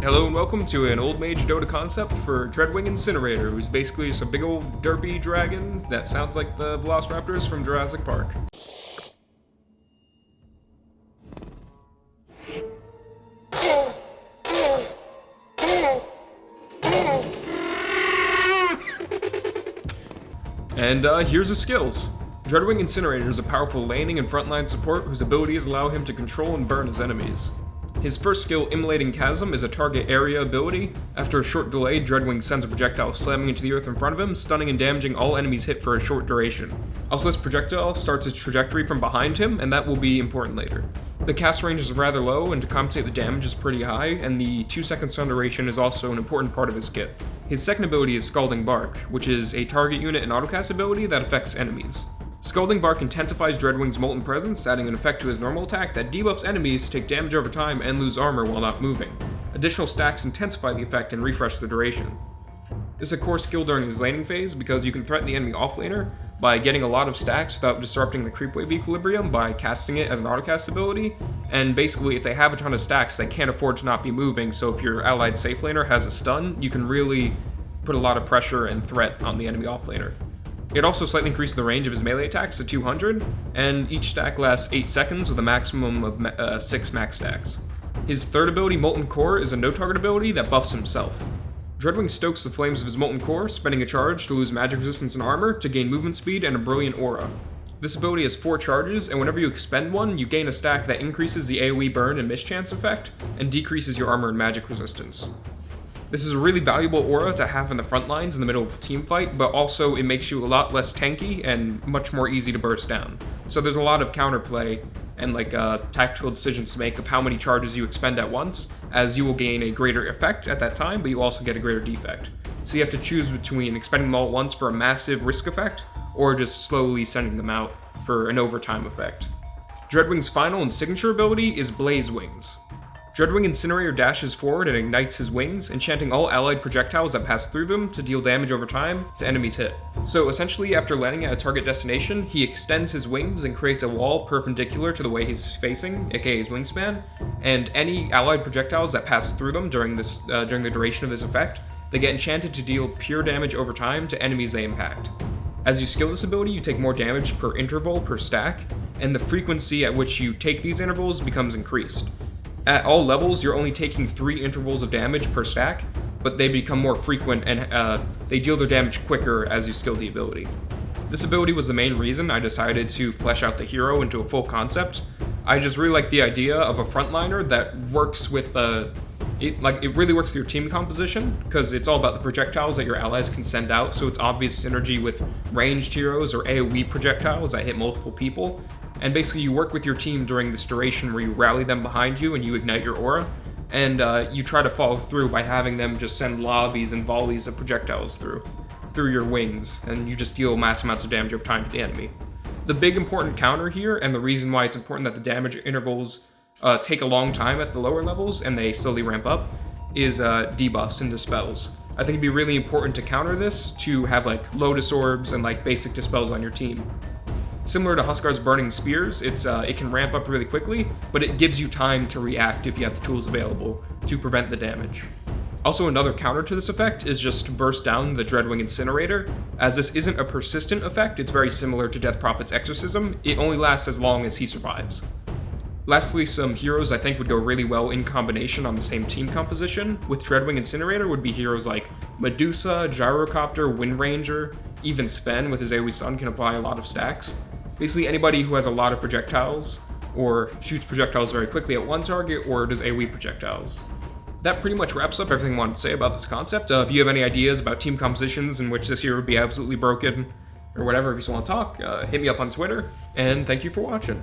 Hello and welcome to an OldMageDota concept for DreadWIng Incinerator, who's basically just a big old derpy dragon that sounds like the Velociraptors from Jurassic Park. And here's his skills. DreadWIng Incinerator is a powerful laning and frontline support whose abilities allow him to control and burn his enemies. His first skill, Immolating Chasm, is a target area ability. After a short delay, DreadWIng sends a projectile slamming into the earth in front of him, stunning and damaging all enemies hit for a short duration. Also, this projectile starts its trajectory from behind him, and that will be important later. The cast range is rather low, and to compensate the damage is pretty high, and the 2-second stun duration is also an important part of his kit. His second ability is Scalding Bark, which is a target unit and autocast ability that affects enemies. Scalding Bark intensifies DreadWIng's Molten Presence, adding an effect to his normal attack that debuffs enemies to take damage over time and lose armor while not moving. Additional stacks intensify the effect and refresh the duration. This is a core skill during his laning phase because you can threaten the enemy offlaner by getting a lot of stacks without disrupting the creep wave equilibrium by casting it as an autocast ability, and basically if they have a ton of stacks they can't afford to not be moving, so if your allied safe laner has a stun, you can really put a lot of pressure and threat on the enemy offlaner. It also slightly increases the range of his melee attacks to 200, and each stack lasts 8 seconds with a maximum of 6 max stacks. His third ability, Molten Core, is a no-target ability that buffs himself. DreadWIng stokes the flames of his Molten Core, spending a charge to lose magic resistance and armor to gain movement speed and a brilliant aura. This ability has 4 charges, and whenever you expend one, you gain a stack that increases the AoE burn and mischance effect, and decreases your armor and magic resistance. This is a really valuable aura to have in the front lines in the middle of a team fight, but also it makes you a lot less tanky and much more easy to burst down. So there's a lot of counterplay and tactical decisions to make of how many charges you expend at once, as you will gain a greater effect at that time, but you also get a greater defect. So you have to choose between expending them all at once for a massive risk effect, or just slowly sending them out for an overtime effect. DreadWIng's final and signature ability is Blaze Wings. DreadWIng Incinerator dashes forward and ignites his wings, enchanting all allied projectiles that pass through them to deal damage over time to enemies hit. So essentially, after landing at a target destination, he extends his wings and creates a wall perpendicular to the way he's facing, aka his wingspan, and any allied projectiles that pass through them during the duration of this effect, they get enchanted to deal pure damage over time to enemies they impact. As you skill this ability, you take more damage per interval per stack, and the frequency at which you take these intervals becomes increased. At all levels, you're only taking 3 intervals of damage per stack, but they become more frequent and they deal their damage quicker as you skill the ability. This ability was the main reason I decided to flesh out the hero into a full concept. I just really like the idea of a frontliner that works with it really works with your team composition, because it's all about the projectiles that your allies can send out, so it's obvious synergy with ranged heroes or AoE projectiles that hit multiple people. And basically you work with your team during this duration where you rally them behind you and you ignite your aura, and you try to follow through by having them just send lobbies and volleys of projectiles through your wings, and you just deal mass amounts of damage over time to the enemy. The big important counter here, and the reason why it's important that the damage intervals take a long time at the lower levels and they slowly ramp up, is debuffs and dispels. I think it'd be really important to counter this to have Lotus Orbs and basic dispels on your team. Similar to Huskar's Burning Spears, it can ramp up really quickly, but it gives you time to react if you have the tools available to prevent the damage. Also, another counter to this effect is just to burst down the DreadWIng Incinerator. As this isn't a persistent effect, it's very similar to Death Prophet's Exorcism. It only lasts as long as he survives. Lastly, some heroes I think would go really well in combination on the same team composition with DreadWIng Incinerator would be heroes like Medusa, Gyrocopter, Wind Ranger, even Sven with his AoE stun can apply a lot of stacks. Basically anybody who has a lot of projectiles, or shoots projectiles very quickly at one target, or does AoE projectiles. That pretty much wraps up everything I wanted to say about this concept. If you have any ideas about team compositions in which this hero would be absolutely broken, or whatever, if you just want to talk, hit me up on Twitter, and thank you for watching.